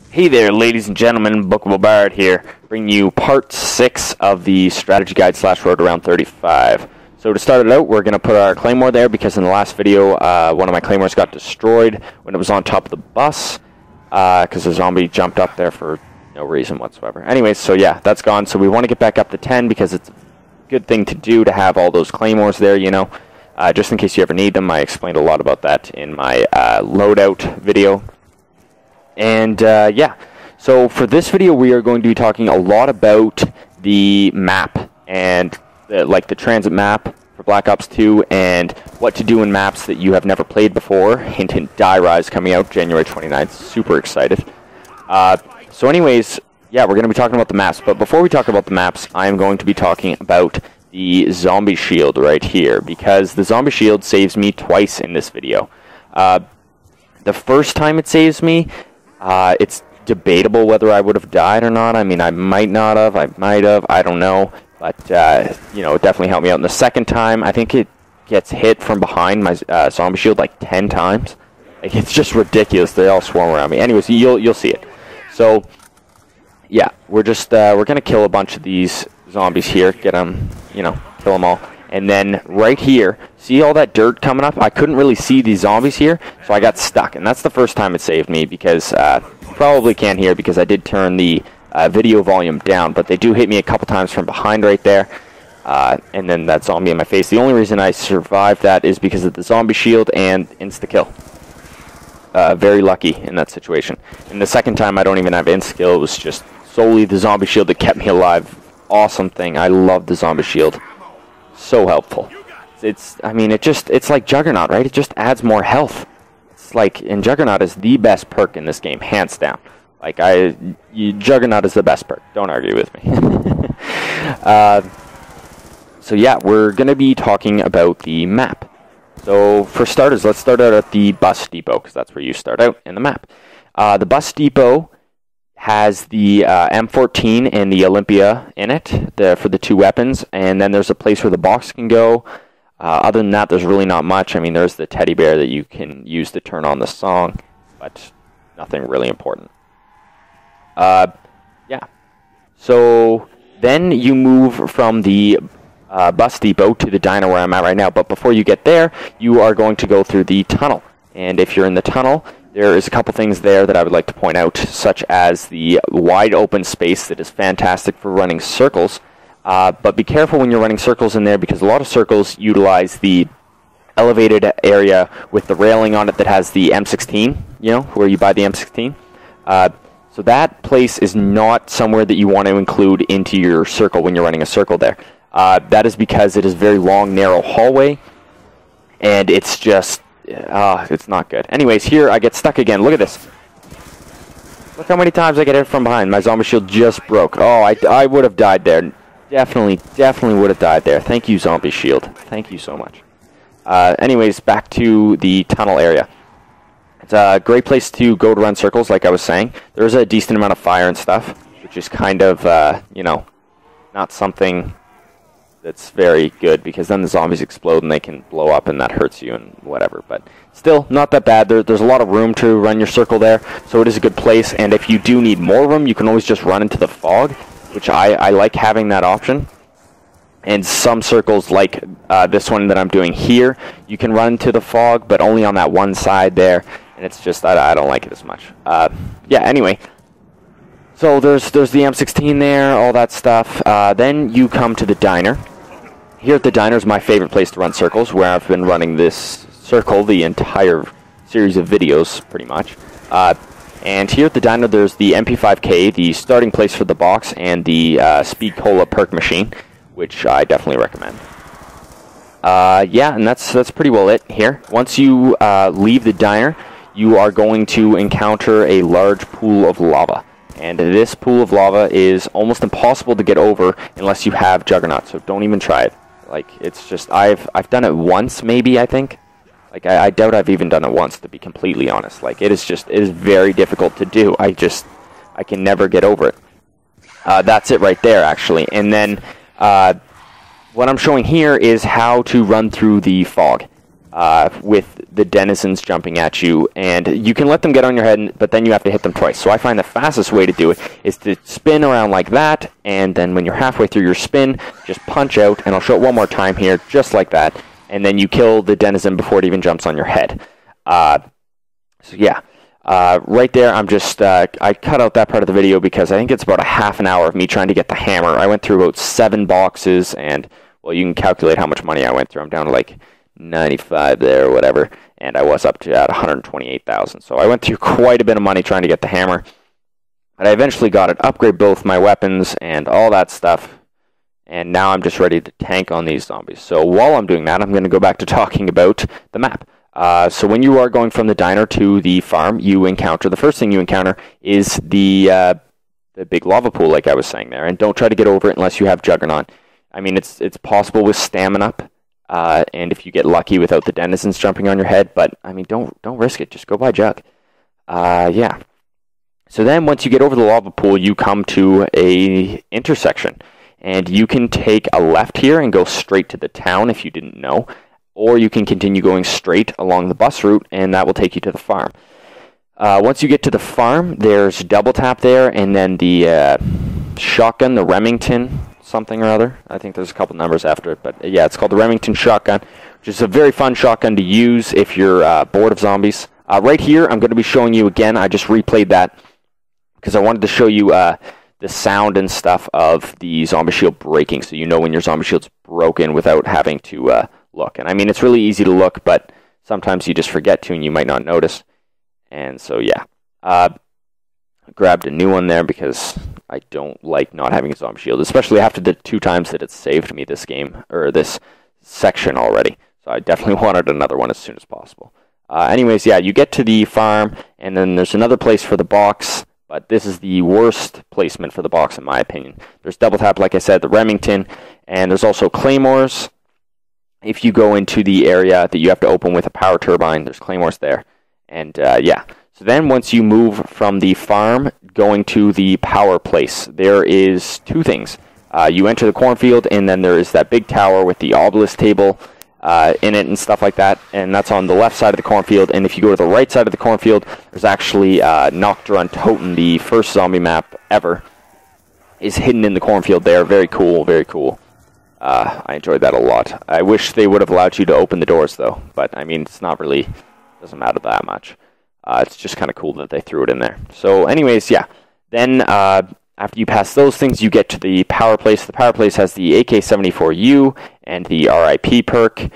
Hey there, ladies and gentlemen, Bookable Bard here, bringing you part 6 of the strategy guide / road around 35. So to start it out, we're going to put our claymore there because in the last video, one of my claymores got destroyed when it was on top of the bus, because the zombie jumped up there for no reason whatsoever. Anyways, so yeah, that's gone. So we want to get back up to 10 because it's a good thing to do to have all those claymores there, you know, just in case you ever need them. I explained a lot about that in my loadout video. And yeah, so for this video we are going to be talking a lot about the map and like the transit map for Black Ops 2 and what to do in maps that you have never played before. Hint, hint, Die Rise coming out January 29th. Super excited. So anyways, yeah, we're going to be talking about the maps. But before we talk about the maps, I am going to be talking about the zombie shield right here, because the zombie shield saves me twice in this video. The first time it saves me, it's debatable whether I would have died or not. I mean, I might not have, I might have, I don't know. But, you know, it definitely helped me out. And the second time, I think it gets hit from behind my zombie shield like 10 times. Like, it's just ridiculous. They all swarm around me. Anyways, you'll see it. So, yeah, we're just, we're going to kill a bunch of these zombies here. Get them, you know, kill them all. And then right here, see all that dirt coming up? I couldn't really see these zombies here, so I got stuck. And that's the first time it saved me, because probably can't hear because I did turn the video volume down. But they do hit me a couple times from behind right there. And then that zombie in my face. The only reason I survived that is because of the zombie shield and insta-kill. Very lucky in that situation. And the second time I don't even have insta-kill. It was just solely the zombie shield that kept me alive. Awesome thing. I love the zombie shield. So helpful. I mean, it's like Juggernaut, right? It just adds more health. It's like, and Juggernaut is the best perk in this game, hands down. Like, Juggernaut is the best perk. Don't argue with me. So yeah, we're going to be talking about the map. So for starters, let's start out at the bus depot, because that's where you start out in the map. The bus depot has the M14 and the Olympia in it for the two weapons, and then there's a place where the box can go. Other than that, there's really not much. I mean, there's the teddy bear that you can use to turn on the song, but nothing really important. Yeah. So then you move from the bus depot to the diner where I'm at right now, but before you get there, you are going to go through the tunnel. And if you're in the tunnel, there is a couple things there that I would like to point out, such as the wide open space that is fantastic for running circles. But be careful when you're running circles in there, because a lot of circles utilize the elevated area with the railing on it that has the M16, you know, where you buy the M16. So that place is not somewhere that you want to include into your circle when you're running a circle there. That is because it is a very long, narrow hallway, and it's just... it's not good. Anyways, here I get stuck again. Look at this. Look how many times I get hit from behind. My zombie shield just broke. Oh, I would have died there. Definitely would have died there. Thank you, zombie shield. Thank you so much. Anyways, back to the tunnel area. It's a great place to go to run circles, like I was saying. There's a decent amount of fire and stuff, which is kind of, you know, not something that's very good, because then the zombies explode and they can blow up and that hurts you and whatever. But still, not that bad. There's a lot of room to run your circle there, so it is a good place. And if you do need more room, you can always just run into the fog, which I like having that option. And some circles, like this one that I'm doing here, you can run into the fog, but only on that one side there. And it's just, I don't like it as much. Yeah, anyway. So there's the M16 there, all that stuff. Then you come to the diner. Here at the diner is my favorite place to run circles, where I've been running this circle the entire series of videos, pretty much. And here at the diner, there's the MP5K, the starting place for the box, and the Speed Cola perk machine, which I definitely recommend. Yeah, and that's pretty well it here. Once you leave the diner, you are going to encounter a large pool of lava. And this pool of lava is almost impossible to get over unless you have Juggernaut, so don't even try it. Like, it's just, I've done it once, maybe, I think. Like, I doubt I've even done it once, to be completely honest. Like, it is very difficult to do. I can never get over it. That's it right there, actually. And then, what I'm showing here is how to run through the fog. with the denizens jumping at you, and you can let them get on your head, but then you have to hit them twice. So I find the fastest way to do it is to spin around like that, and then when you're halfway through your spin, just punch out, and I'll show it one more time here, just like that, and then you kill the denizen before it even jumps on your head. So yeah, right there, I'm just, I cut out that part of the video because I think it's about a half an hour of me trying to get the hammer. I went through about 7 boxes, and, well, you can calculate how much money I went through. I'm down to like 95 there or whatever, and I was up to at 128,000. So I went through quite a bit of money trying to get the hammer, but I eventually got it, upgrade both my weapons and all that stuff, and now I'm just ready to tank on these zombies. So while I'm doing that, I'm going to go back to talking about the map. So when you are going from the diner to the farm, you encounter, the first thing you encounter is the big lava pool, like I was saying there, and don't try to get over it unless you have Juggernaut. I mean, it's possible with stamina up. And if you get lucky without the denizens jumping on your head, but I mean, don't risk it. Just go by Jug. Yeah. So then, once you get over the lava pool, you come to a intersection, and you can take a left here and go straight to the town if you didn't know, or you can continue going straight along the bus route, and that will take you to the farm. Once you get to the farm, there's double tap there, and then the shotgun, the Remington something or other. I think there's a couple numbers after it, but yeah, it's called the Remington shotgun, which is a very fun shotgun to use if you're bored of zombies. Right here, I'm going to be showing you again. I just replayed that because I wanted to show you the sound and stuff of the zombie shield breaking, so you know when your zombie shield's broken without having to look. And I mean, it's really easy to look, but sometimes you just forget to and you might not notice. And so yeah, grabbed a new one there because I don't like not having a zombie shield, especially after the 2 times that it saved me this game, or this section already. So I definitely wanted another one as soon as possible. Anyways, yeah, you get to the farm, and then there's another place for the box, but this is the worst placement for the box in my opinion. There's double tap, like I said, the Remington, and there's also claymores. If you go into the area that you have to open with a power turbine, there's claymores there. And yeah. So then once you move from the farm going to the power place, there is 2 things. You enter the cornfield, and then there is that big tower with the obelisk table in it and stuff like that, and that's on the left side of the cornfield. And if you go to the right side of the cornfield, there's actually Nocturne Totem, the first zombie map ever, is hidden in the cornfield there. Very cool, very cool. I enjoyed that a lot. I wish they would have allowed you to open the doors, though, but I mean, it's not really, doesn't matter that much. It's just kind of cool that they threw it in there. So anyways, yeah. Then after you pass those things, you get to the power place. The power place has the AK-74U and the RIP perk.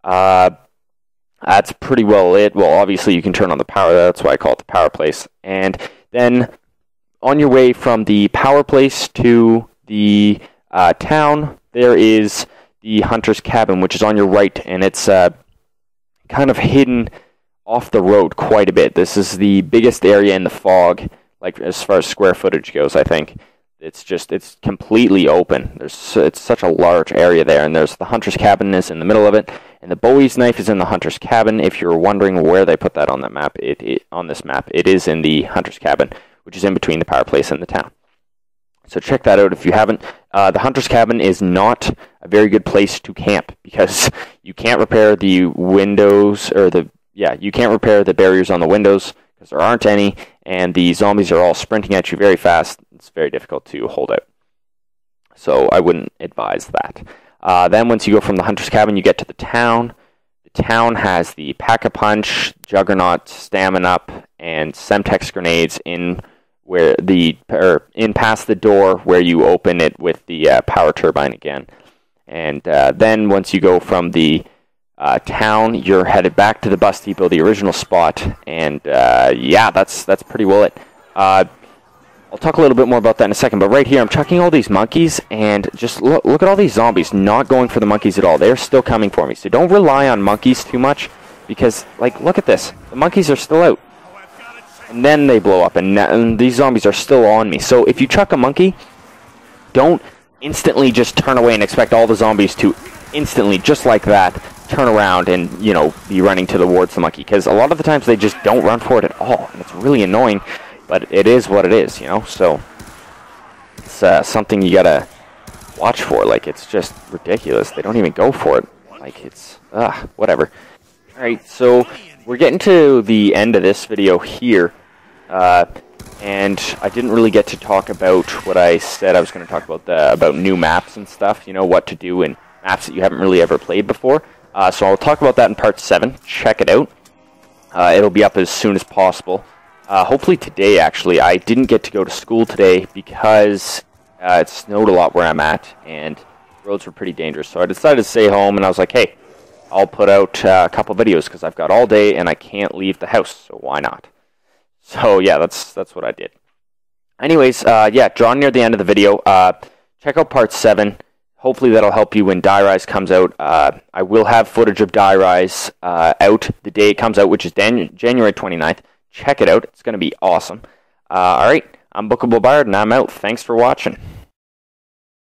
That's pretty well it. Well, obviously you can turn on the power. That's why I call it the power place. And then on your way from the power place to the town, there is the Hunter's Cabin, which is on your right, and it's kind of hidden off the road quite a bit. This is the biggest area in the fog, like as far as square footage goes, I think. It's completely open. It's such a large area there, and there's the Hunter's Cabin is in the middle of it, and the Bowie's Knife is in the Hunter's Cabin. If you're wondering where they put that on the map, on this map, it is in the Hunter's Cabin, which is in between the power place and the town. So check that out if you haven't. The Hunter's Cabin is not a very good place to camp because you can't repair the windows, or you can't repair the barriers on the windows because there aren't any, and the zombies are all sprinting at you very fast. It's very difficult to hold out. So I wouldn't advise that. Then once you go from the Hunter's Cabin, you get to the town. The town has the Pack-a-Punch, Juggernaut, Stamina Up, and Semtex grenades in past the door where you open it with the power turbine again. And then once you go from the town, you're headed back to the bus depot, the original spot, and yeah, that's pretty well it. I'll talk a little bit more about that in a second, but right here I'm chucking all these monkeys, and just look at all these zombies not going for the monkeys at all. They're still coming for me, so don't rely on monkeys too much, because, like, look at this. The monkeys are still out. And then they blow up, and these zombies are still on me. So if you chuck a monkey, don't instantly just turn away and expect all the zombies to instantly, just like that, turn around and, you know, be running towards the monkey. Because a lot of the times they just don't run for it at all. And it's really annoying, but it is what it is, you know? So it's something you gotta watch for. Like, it's just ridiculous. They don't even go for it. Like, it's, whatever. Alright, so we're getting to the end of this video here, and I didn't really get to talk about what I said I was going to talk about, about new maps and stuff, you know, what to do in maps that you haven't really ever played before. So I'll talk about that in part 7. Check it out. It'll be up as soon as possible. Hopefully today, actually. I didn't get to go to school today because it snowed a lot where I'm at, and the roads were pretty dangerous. So I decided to stay home, and I was like, hey, I'll put out a couple videos because I've got all day and I can't leave the house, so why not? So yeah, that's what I did. Anyways, yeah, drawing near the end of the video. Check out part 7. Hopefully that'll help you when Die Rise comes out. I will have footage of Die Rise out the day it comes out, which is January 29th. Check it out. It's going to be awesome. Alright, I'm Bookable Bard, and I'm out. Thanks for watching.